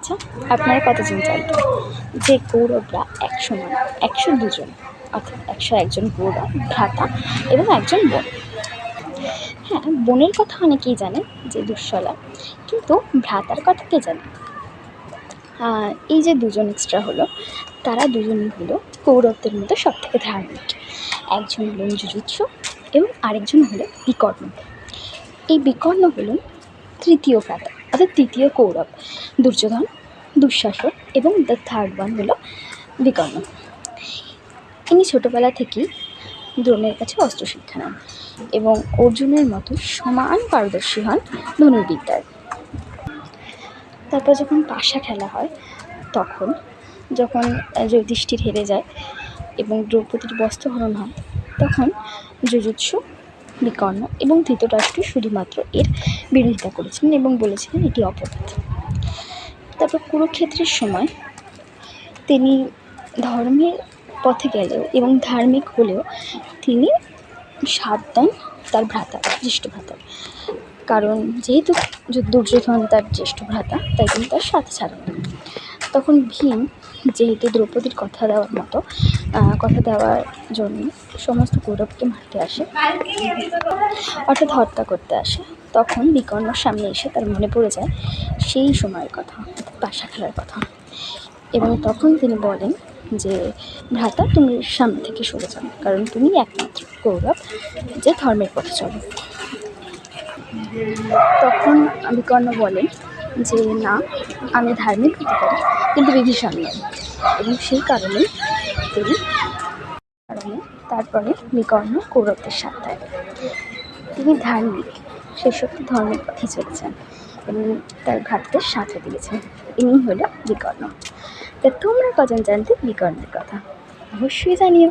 আচ্ছা, আপনারা কতজন জানতেন যে কৌরবরা একসময় ১০২ জন, অর্থাৎ ১০১ জন কৌরব, ভ্রাতা এবং একজন বোন। হ্যাঁ, বোনের কথা অনেকেই জানেন যে দুঃশলা, কিন্তু ভ্রাতার কথা কে জানে? এই যে দুজন এক্সট্রা হলো, তারা দুজনই হলো কৌরবদের মধ্যে সব থেকে ধার্মিক। একজন হলেন যুযুৎসু এবং আরেকজন হলেন বিকর্ণ। এই বিকর্ণ হলেন তৃতীয় ভ্রাতা, অর্থাৎ তৃতীয় কৌরব। দুর্যোধন, দুঃশাসন এবং দ্য থার্ড ওয়ান হলো বিকর্ণ। ইনি ছোটোবেলা থেকেই দ্রোণের কাছে অস্ত্র শিক্ষা নেন এবং অর্জুনের মতো সমান পারদর্শী হন ধনুর্বিদ্যায়। তারপর যখন পাশা খেলা হয়, যখন যুধিষ্ঠির হেরে যায় এবং দ্রৌপদীর বস্ত্রহরণ হয়, তখন যুযুৎসু, বিকর্ণ এবং ধৃতরাষ্ট্র শুধুমাত্র এর বিরোধিতা করেছিলেন এবং বলেছিলেন এটি অপরাধ। তারপর কুরুক্ষেত্রের সময় তিনি ধর্মের পথে গেলেও এবং ধার্মিক হলেও তিনি সাথ দেন তার ভ্রাতা, জ্যেষ্ঠ ভ্রাতা। কারণ যেহেতু দুর্যোধন তার জ্যেষ্ঠ ভ্রাতা, তাই তিনি তার সাথে ছাড়েন না। তখন ভীম যেহেতু দ্রৌপদীর কথা দেওয়ার জন্য সমস্ত কৌরবকে মারতে আসে, অর্থাৎ হত্যা করতে আসে, তখন বিকর্ণর সামনে এসে তার মনে পড়ে যায় সেই সময়ের কথা, অর্থাৎ পাশা খেলার কথা। এবং তখন তিনি বলেন যে, ভ্রাতা, তুমি সামনে থেকে সরে যাও, কারণ তুমি একমাত্র কৌরব যে ধর্মের পথে চলো। তখন বিকর্ণ বলেন যে, না, আমি ধার্মিক হতে পারি, কিন্তু বিভীষণ নয়। এবং সেই কারণে তারপরে বিকর্ণ কৌরবদের সাথ দেয়। তিনি ধার্মিক, সেই সত্যি ধর্মের পথে চলেছেন এবং তার ভ্রাতাদের সাথে দিয়েছেন। ইনি হলো বিকর্ণ। তা তোমরা কজন জানতে বিকর্ণের কথা? অবশ্যই জানিও।